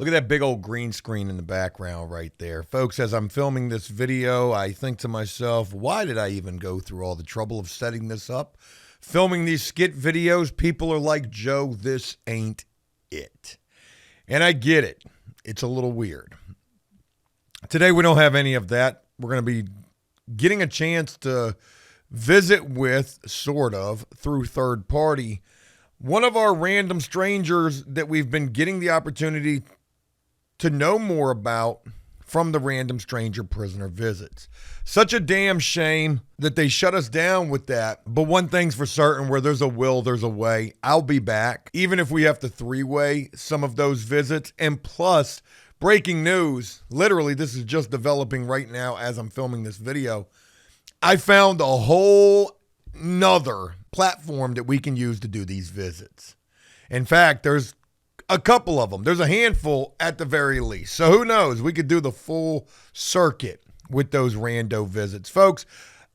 Look at that big old green screen in the background right there. Folks, as I'm filming this video, I think to myself, why did I even go through all the trouble of setting this up? Filming these skit videos, people are like, Joe, this ain't it. And I get it. It's a little weird. Today, we don't have any of that. We're going to be getting a chance to visit with, sort of, through third party, one of our random strangers that we've been getting the opportunity to know more about from the Random Stranger Prisoner Visits. Such a damn shame that they shut us down with that. But one thing's for certain, where there's a will, there's a way. I'll be back, even if we have to three-way some of those visits. And plus, breaking news, literally this is just developing right now as I'm filming this video. I found a whole nother platform that we can use to do these visits. In fact, there's a couple of them. There's a handful at the very least. So who knows? We could do the full circuit with those rando visits. Folks,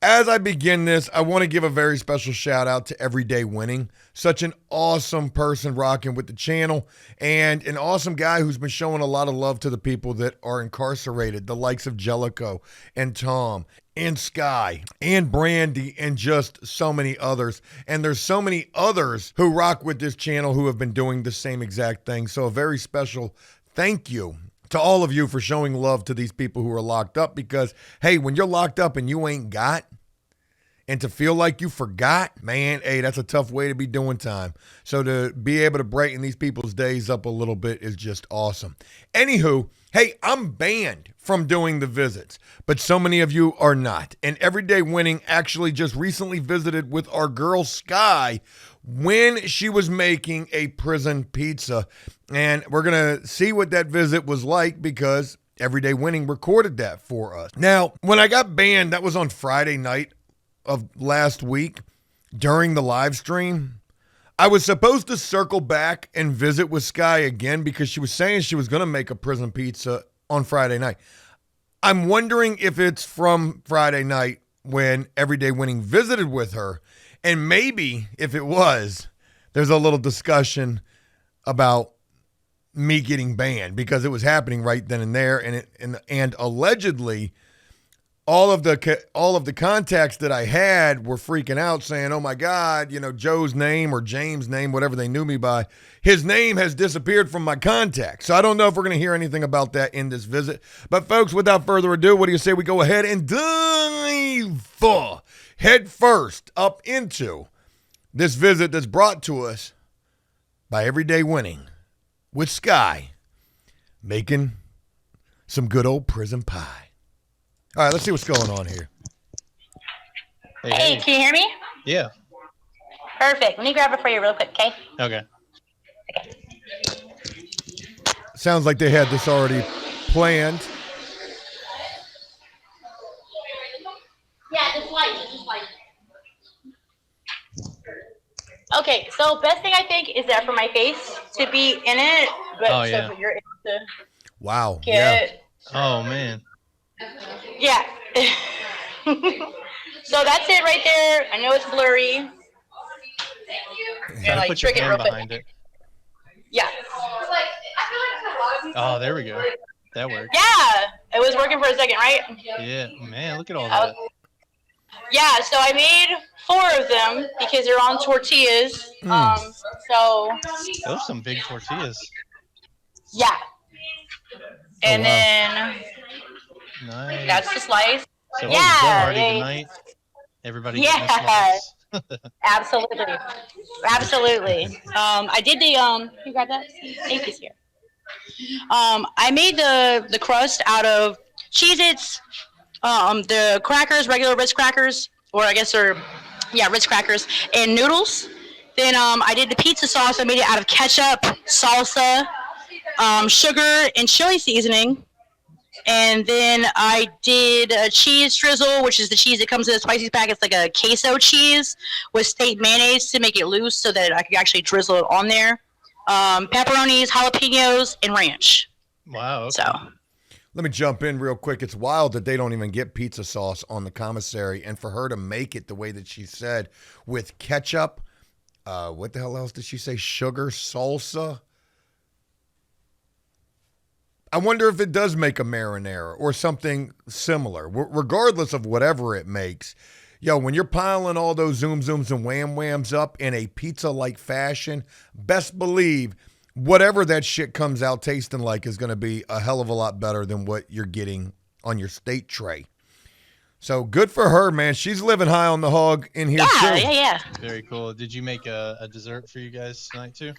as I begin this, I want to give a very special shout out to Everyday Winning. Such an awesome person rocking with the channel, and an awesome guy who's been showing a lot of love to the people that are incarcerated, the likes of Jellico and Tom and Sky and Brandy and just so many others. And there's so many others who rock with this channel who have been doing the same exact thing. So a very special thank you to all of you for showing love to these people who are locked up, because, hey, when you're locked up and you ain't got, and to feel like you forgot, man, hey, that's a tough way to be doing time. So to be able to brighten these people's days up a little bit is just awesome. Anywho, hey, I'm banned from doing the visits, but so many of you are not. And Everyday Winning actually just recently visited with our girl Sky when she was making a prison pizza. And we're going to see what that visit was like, because Everyday Winning recorded that for us. Now, when I got banned, that was on Friday night of last week during the live stream. I was supposed to circle back and visit with Sky again, because she was saying she was going to make a prison pizza on Friday night. I'm wondering if it's from Friday night when Everyday Winning visited with her, and maybe if it was, there's a little discussion about me getting banned, because it was happening right then and there, and allegedly all of the contacts that I had were freaking out, saying, oh my God, you know, Joe's name or James' name, whatever they knew me by, his name has disappeared from my contacts. So I don't know if we're going to hear anything about that in this visit. But folks, without further ado, what do you say we go ahead and dive head first up into this visit that's brought to us by Everyday Winning with Sky making some good old prison pie. All right, let's see what's going on here. Hey, can you hear me? Yeah. Perfect. Let me grab it for you real quick, okay? Okay. Sounds like they had this already planned. Yeah, just light. Okay, so best thing I think is that for my face to be in it, but Oh, yeah. so you're able to Wow. get Oh, man. Yeah. So that's it right there. I know it's blurry. Try to put your trick it hand real quick. behind it. Yeah. Oh, there we go. That worked. Yeah. It was working for a second, right? Yeah. Man, look at all that. Yeah, so I made 4 of them because they're on tortillas. So Those are some big tortillas. yeah. And wow. then Nice. that's the slice. So Yeah, dinner party they- tonight. Everybody Yeah. getting a slice. Absolutely. I did the you got that? Thank you, here. I made the crust out of Cheez-Its, the crackers, regular Ritz crackers, or I guess they're Ritz crackers, and noodles. Then I did the pizza sauce. I made it out of ketchup, salsa, sugar, and chili seasoning. And then I did a cheese drizzle, which is the cheese that comes in a spicy pack. It's like a queso cheese with state mayonnaise to make it loose so that I could actually drizzle it on there. Pepperonis, jalapenos, and ranch. Wow. Okay. So Let me jump in real quick. It's wild that they don't even get pizza sauce on the commissary, and for her to make it the way that she said with ketchup, what the hell else did she say? Sugar, salsa, I wonder if it does make a marinara or something similar. Regardless of whatever it makes, when you're piling all those zooms and whams up in a pizza-like fashion, best believe whatever that shit comes out tasting like is going to be a hell of a lot better than what you're getting on your steak tray. So good for her, man. She's living high on the hog in here too. Yeah. Very cool. Did you make a dessert for you guys tonight too?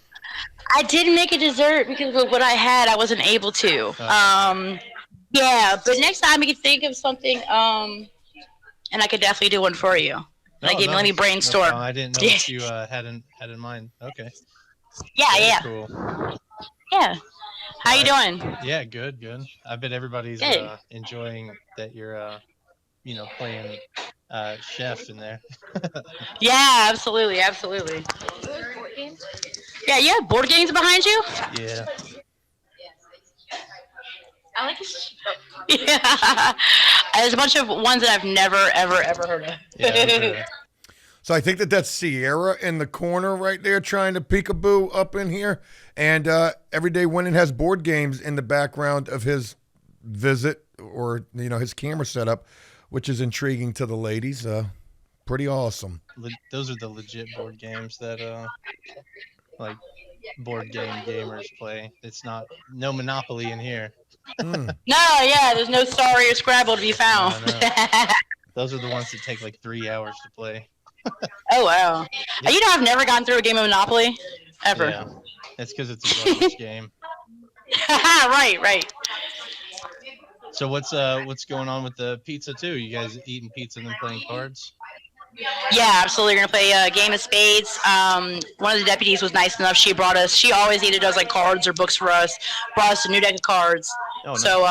I didn't make a dessert because of what I had. I wasn't able to. Yeah, but next time I can think of something, and I could definitely do one for you. Let me brainstorm. No, I didn't know what you had in mind. Okay. Yeah. Cool. Yeah. How you doing? Yeah, good. I bet everybody's enjoying that you're playing chef in there. Yeah, absolutely. Yeah, you have board games behind you? Yeah. I like it. Yeah. There's a bunch of ones that I've never, ever heard of. Yeah. So I think that's Sierra in the corner right there trying to peekaboo up in here. And Everyday Winning has board games in the background of his visit or, his camera setup, which is intriguing to the ladies. Pretty awesome. Those are the legit board games that like board game gamers play. It's no Monopoly in here. No, yeah, there's no Sorry or Scrabble to be found. No. Those are the ones that take like 3 hours to play. Oh, wow. I've never gone through a game of Monopoly, ever. Yeah, that's because it's a garbage game. Right. So what's going on with the pizza too? You guys eating pizza and then playing cards? Yeah, absolutely. We're gonna play a game of spades. One of the deputies was nice enough. She always either does like cards or books for us. Brought us a new deck of cards. Oh, nice. So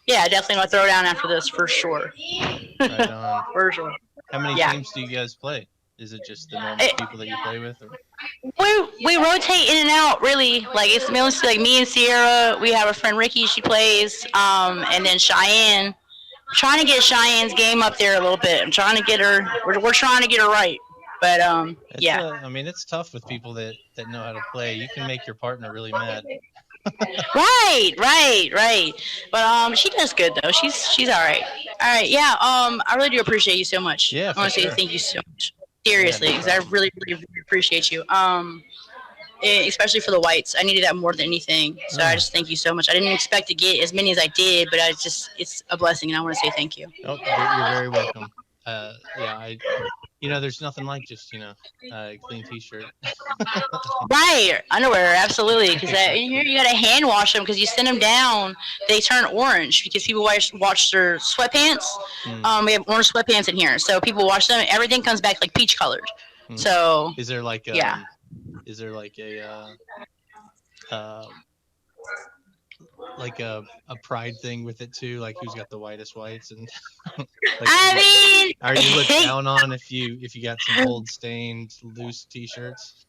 definitely want to throw down after this for sure. Right on. For sure. How many games do you guys play? Is it just the normal people that you play with? Or? We rotate in and out, really. Like, it's mostly like me and Sierra. We have a friend Ricky, she plays, and then Cheyenne. I'm trying to get Cheyenne's game up there a little bit. I'm trying to get her. We're trying to get her right. But yeah. It's tough with people that know how to play. You can make your partner really mad. Right. But she does good though. She's all right. All right. Yeah. I really do appreciate you so much. Yeah. I want to say thank you so much. Seriously, because I really appreciate you. Especially for the whites. I needed that more than anything. So I just thank you so much. I didn't expect to get as many as I did, but it's a blessing, and I want to say thank you. Oh, you're very welcome. There's nothing like just, a clean t-shirt. Right. Underwear, absolutely. Because in here you got to hand wash them because you send them down, they turn orange because people wash their sweatpants. We have orange sweatpants in here. So people wash them. Everything comes back like peach colored. So. Is there like a pride thing with it too, like who's got the whitest whites and are you looked down on if you got some old stained loose t-shirts?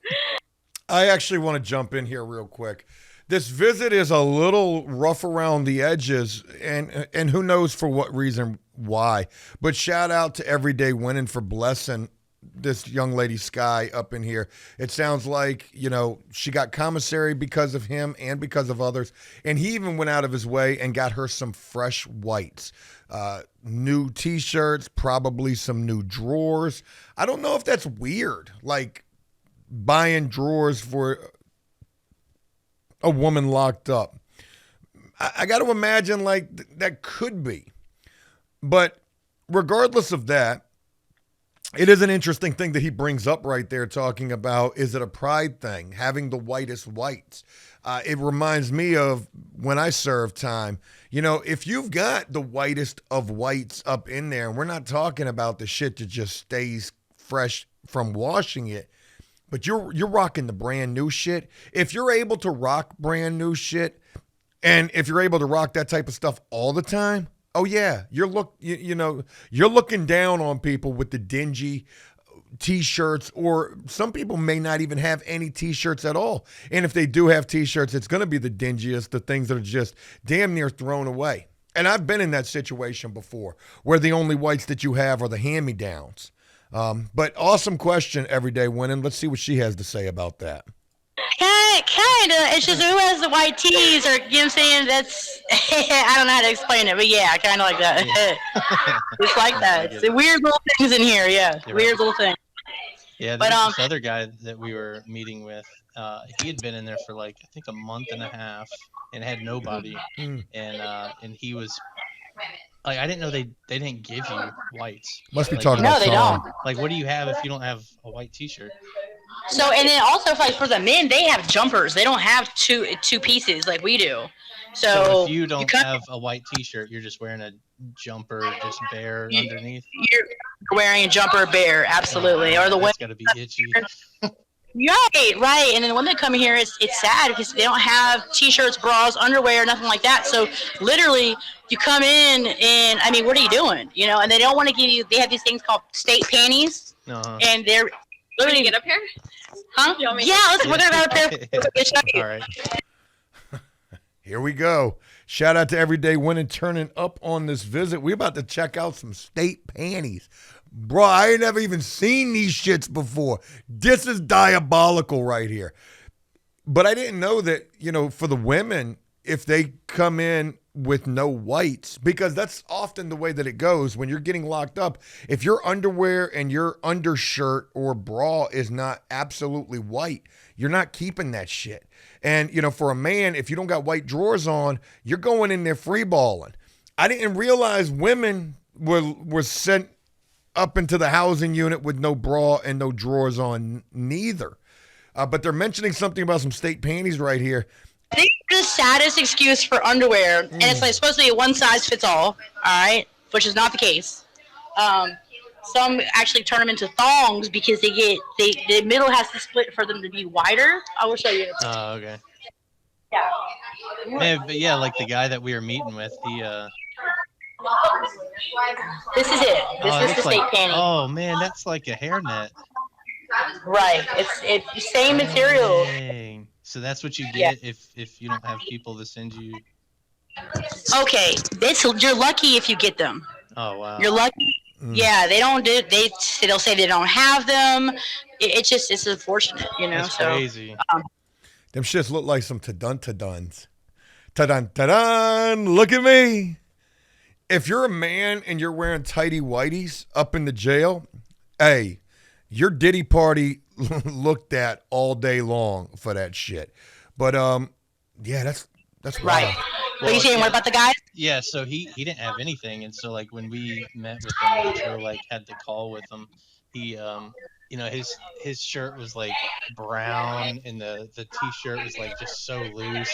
I actually want to jump in here real quick. This visit is a little rough around the edges, and who knows for what reason why, but shout out to Everyday Winning for blessing this young lady Sky up in here. It sounds like, she got commissary because of him and because of others. And he even went out of his way and got her some fresh whites, new t-shirts, probably some new drawers. I don't know if that's weird, like buying drawers for a woman locked up. I got to imagine like that could be. But regardless of that, it is an interesting thing that he brings up right there, talking about, is it a pride thing, having the whitest whites? It reminds me of when I served time. If you've got the whitest of whites up in there, and we're not talking about the shit that just stays fresh from washing it, but you're rocking the brand new shit. If you're able to rock brand new shit, and if you're able to rock that type of stuff all the time, oh yeah, you're looking down on people with the dingy t-shirts, or some people may not even have any t-shirts at all. And if they do have t-shirts, it's going to be the dingiest, the things that are just damn near thrown away. And I've been in that situation before where the only whites that you have are the hand-me-downs. But awesome question, Everyday Winning. Let's see what she has to say about that. Kinda. It's just who has the white tees, or you know what I'm saying? That's I don't know how to explain it, but yeah, kind of like that. Yeah. It's like that. It's weird little things in here. Yeah, You're weird right. little things. Yeah, But there's this other guy that we were meeting with. He had been in there for like I think a month and a half and had nobody, Mm. and he was like, I didn't know they didn't give you whites. Must be Like, talking you know, about No, they Tom. don't. like what do you have if you don't have a white T-shirt? So, and then also like for the men, they have jumpers. They don't have two pieces like we do. So So if you don't come- have a white T-shirt, you're just wearing a jumper, just bare underneath. you're wearing a jumper bear, absolutely, or the women. That's got to be itchy. Right. And then when they come here, it's sad because they don't have t-shirts, bras, underwear, nothing like that. So literally, you come in and I mean, what are you doing? You know, and they don't want to give you. They have these things called state panties, and they're literally Get up here. huh? You want me- Yeah, we're gonna grab a pair. All right. Here we go. Shout out to Everyday Winning turning up on this visit. We're about to check out some state panties. Bro, I ain't never even seen these shits before. This is diabolical right here. But I didn't know that, you know, for the women, if they come in with no whites, because that's often the way that it goes when you're getting locked up. If your underwear and your undershirt or bra is not absolutely white, you're not keeping that shit. And, you know, for a man, if you don't got white drawers on, you're going in there free balling. I didn't realize women were sent up into the housing unit with no bra and no drawers on neither. But they're mentioning something about some state panties right here. I think the saddest excuse for underwear, and it's like supposed to be a one size fits all right, which is not the case. Some actually turn them into thongs because the middle has to split for them to be wider. I will show you. Oh, okay. Yeah. Man, but yeah, like the guy that we were meeting with, he This is it. This it is looks the state like, panty. oh man, that's like a hairnet. Right. It's the same material. Dang. So that's what you Yeah. get if you don't have people to send you. Okay. You're lucky if you get them. Oh wow. You're lucky. Yeah, they don't do. They'll say they don't have them. It's unfortunate, you know. That's so crazy. Them shits look like some ta-dun-ta-duns. Ta-dun-ta-dun, look at me. If you're a man and you're wearing tighty whities up in the jail, hey, your Diddy party looked at all day long for that shit. But yeah, that's right. wild. But you saying what about the guys? Yeah, so he didn't have anything, and so like when we met with him, Joe like had the call with him. He you know his shirt was like brown, and the t-shirt was like just so loose,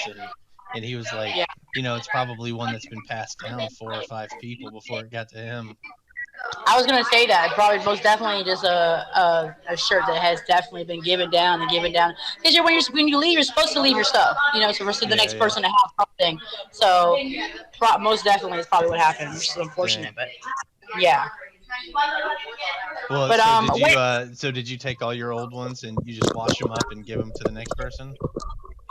and he was like, Yeah. you know, it's probably one that's been passed down to 4 or 5 people before it got to him. I was gonna say that probably most definitely just a shirt that has definitely been given down. Because when you leave, you're supposed to leave your stuff, you know, so for the next person to have something. So most definitely is probably what happened, which is unfortunate, but yeah. Well, But, so did you take all your old ones and you just wash them up and give them to the next person?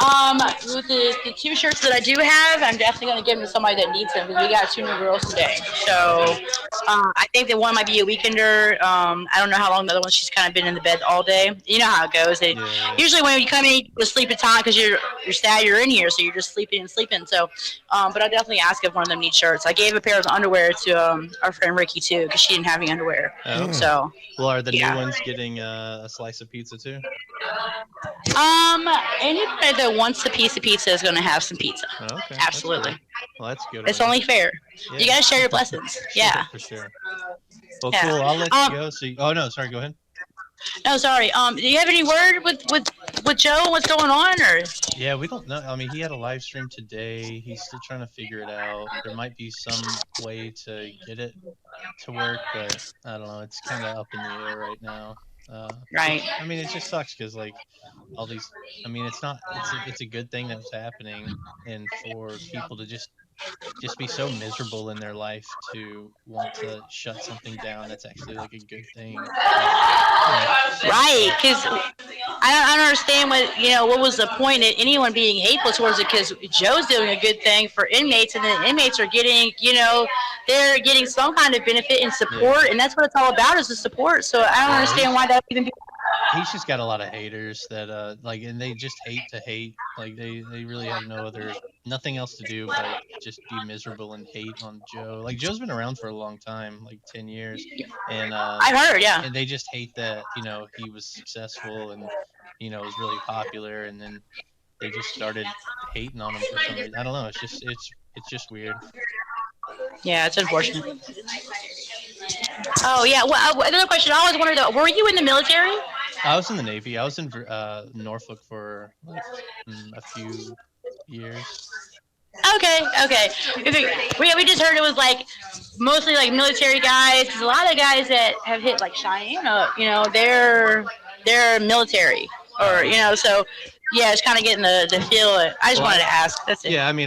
With the 2 shirts that I do have, I'm definitely gonna give them to somebody that needs them because we got 2 new girls today. So I think that one might be a weekender. I don't know how long the other one. She's kind of been in the bed all day. You know how it goes. Usually when you come in, you go sleep at time because you're sad you're in here, so you're just sleeping. So, but I'll definitely ask if one of them needs shirts. I gave a pair of underwear to our friend Ricky too because she didn't have any underwear. Oh. So. Well, are the Yeah. new ones getting a slice of pizza too? Anybody that wants a piece of pizza is going to have some pizza. Oh, okay. That's Absolutely. good. Well, that's good. It's only fair. Yeah. You got to share your blessings. Yeah. For sure. Well, Yeah. cool. I'll let you go. So, oh no, sorry. Go ahead. No, sorry. Do you have any word with Joe and what's going on, or? Yeah, we don't know. I mean, he had a live stream today. He's still trying to figure it out. There might be some way to get it to work, but I don't know. It's kind of up in the air right now. Right. I mean, it just sucks because like all these. I mean, it's a good thing that's happening, and for people to just be so miserable in their life to want to shut something down, that's actually like a good thing. Right, because I don't understand what was the point of anyone being hateful towards it, because Joe's doing a good thing for inmates, and the inmates are getting, they're getting some kind of benefit and support, and that's what it's all about, is the support. So I don't understand why that would even be he's just got a lot of haters that like, and they just hate to hate. Like they really have nothing else to do but just be miserable and hate on Joe. Like Joe's been around for a long time, like 10 years, and I heard, yeah. and they just hate that he was successful and was really popular, and then they just started hating on him for some reason. I don't know. It's just weird. Yeah, it's unfortunate. Oh yeah. Well, another question. I always wondered though. Were you in the military? I was in the Navy. I was in Norfolk for like a few years. Okay. We just heard it was like mostly like military guys. There's a lot of guys that have hit like Cheyenne. They're military, or so. Yeah, it's kind of getting the feel. I just wanted to ask. That's it. Yeah, I mean,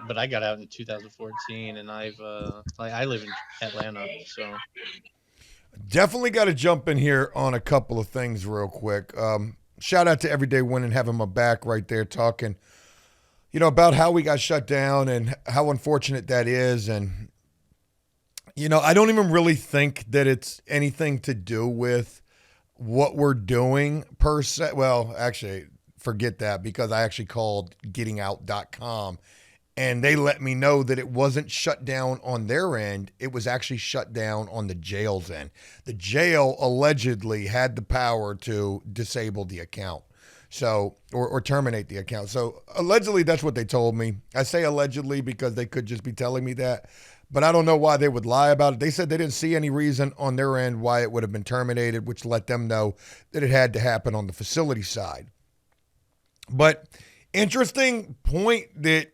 but I got out in 2014, and I live in Atlanta, so. Definitely got to jump in here on a couple of things real quick. Shout out to Everyday Winning, having my back right there, talking, about how we got shut down and how unfortunate that is. And, I don't even really think that it's anything to do with what we're doing per se. Well, actually, forget that, because I actually called gettingout.com and they let me know that it wasn't shut down on their end. It was actually shut down on the jail's end. The jail allegedly had the power to disable the account. So, or terminate the account. So allegedly, that's what they told me. I say allegedly because they could just be telling me that, but I don't know why they would lie about it. They said they didn't see any reason on their end why it would have been terminated, which let them know that it had to happen on the facility side. But interesting point that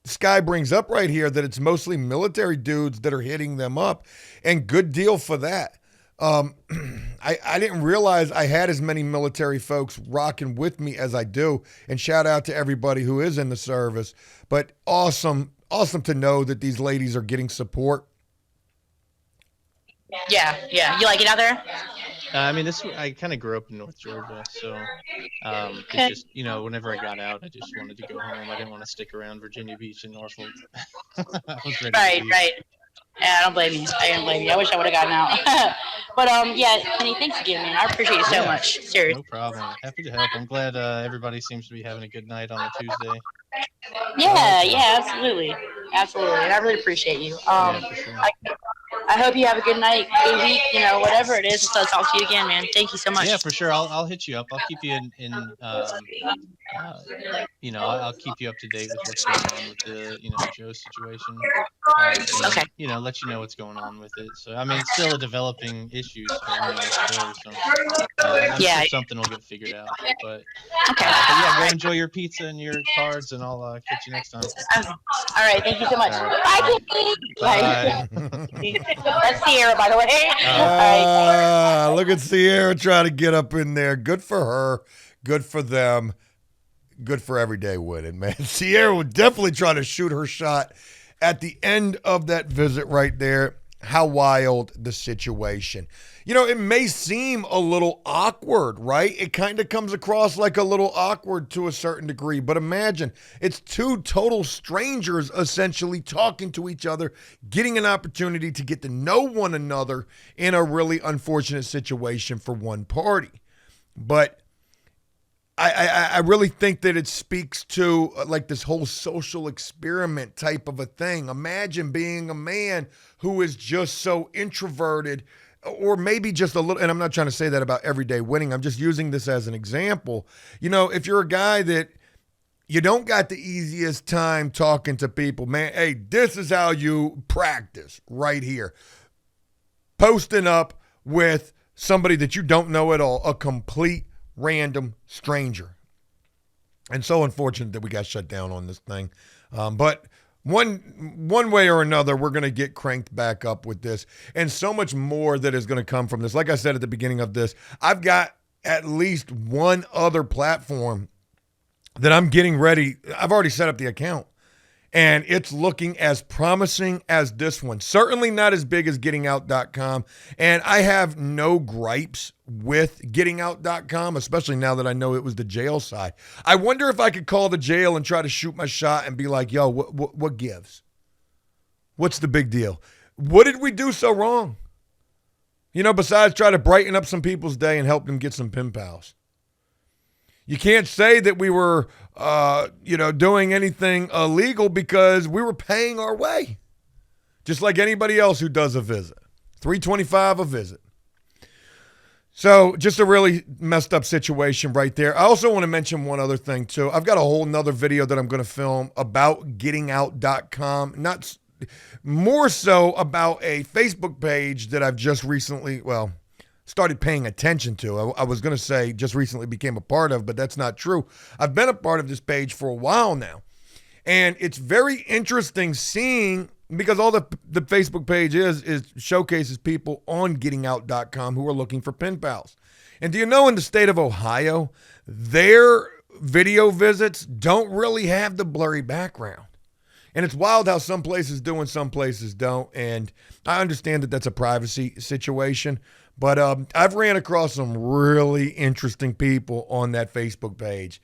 Sky brings up right here, that it's mostly military dudes that are hitting them up, and good deal for that. I didn't realize I had as many military folks rocking with me as I do, and shout out to everybody who is in the service. But awesome to know that these ladies are getting support. Yeah. You like it out there? I mean, I kind of grew up in North Georgia, so it's just, whenever I got out, I just wanted to go home. I didn't want to stick around Virginia Beach and Norfolk. I was ready to leave. Right. Yeah, I don't blame you. I wish I would have gotten out. But yeah, Kenny, thanks again, man. I appreciate you so much. Seriously. No problem. Happy to help. I'm glad everybody seems to be having a good night on a Tuesday. Yeah, absolutely. And I really appreciate you. For sure. I hope you have a good night, good week, whatever it is. Until I talk to you again, man. Thank you so much. Yeah, for sure. I'll hit you up. I'll keep you I'll keep you up to date with what's going on with the Joe situation. Okay. Let you know what's going on with it. So I mean, it's still a developing issue. So I'm sure something will get figured out. But okay. Yeah, go enjoy your pizza and your cards, and I'll catch you next time. All right. Thank you so much. Right. Bye. That's Sierra, by the way. Look at Sierra trying to get up in there. Good for her. Good for them. Good for Everyday Winning, man. Sierra would definitely try to shoot her shot at the end of that visit right there. How wild the situation. It may seem a little awkward, right? It kind of comes across like a little awkward to a certain degree, but imagine it's two total strangers essentially talking to each other, getting an opportunity to get to know one another in a really unfortunate situation for one party. But I really think that it speaks to like this whole social experiment type of a thing. Imagine being a man who is just so introverted, or maybe just a little, and I'm not trying to say that about Everyday Winning. I'm just using this as an example. If you're a guy that you don't got the easiest time talking to people, man, hey, this is how you practice right here. Posting up with somebody that you don't know at all, a complete random stranger. And so unfortunate that we got shut down on this thing. But one way or another, we're going to get cranked back up with this, and so much more that is going to come from this. Like I said at the beginning of this, I've got at least one other platform that I'm getting ready. I've already set up the account, and it's looking as promising as this one. Certainly not as big as gettingout.com. And I have no gripes with gettingout.com, especially now that I know it was the jail side. I wonder if I could call the jail and try to shoot my shot and be like, yo, what gives? What's the big deal? What did we do so wrong? You know, besides try to brighten up some people's day and help them get some pen pals. You can't say that we were, doing anything illegal because we were paying our way. Just like anybody else who does a visit. $3.25 a visit. So just a really messed up situation right there. I also want to mention one other thing too. I've got a whole nother video that I'm going to film about gettingout.com. Not more so about a Facebook page that I've just recently, started paying attention to. I was going to say just recently became a part of, but that's not true. I've been a part of this page for a while now. And it's very interesting seeing, because all the Facebook page is showcases people on gettingout.com who are looking for pen pals. And do you know in the state of Ohio, their video visits don't really have the blurry background. And it's wild how some places do and some places don't. And I understand that that's a privacy situation. But I've ran across some really interesting people on that Facebook page.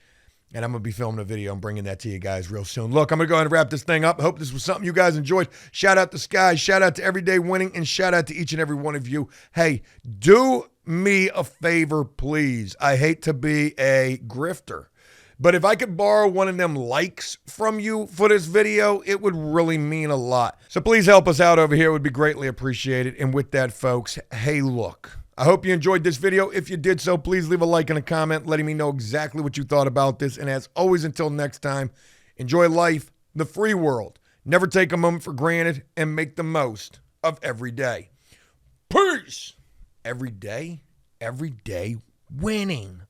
And I'm going to be filming a video and bringing that to you guys real soon. Look, I'm going to go ahead and wrap this thing up. I hope this was something you guys enjoyed. Shout out to Sky. Shout out to Everyday Winning. And shout out to each and every one of you. Hey, do me a favor, please. I hate to be a grifter. But if I could borrow one of them likes from you for this video, it would really mean a lot. So please help us out over here. It would be greatly appreciated. And with that, folks, hey, look. I hope you enjoyed this video. If you did so, please leave a like and a comment letting me know exactly what you thought about this. And as always, until next time, enjoy life, the free world. Never take a moment for granted and make the most of every day. Peace! Every day winning.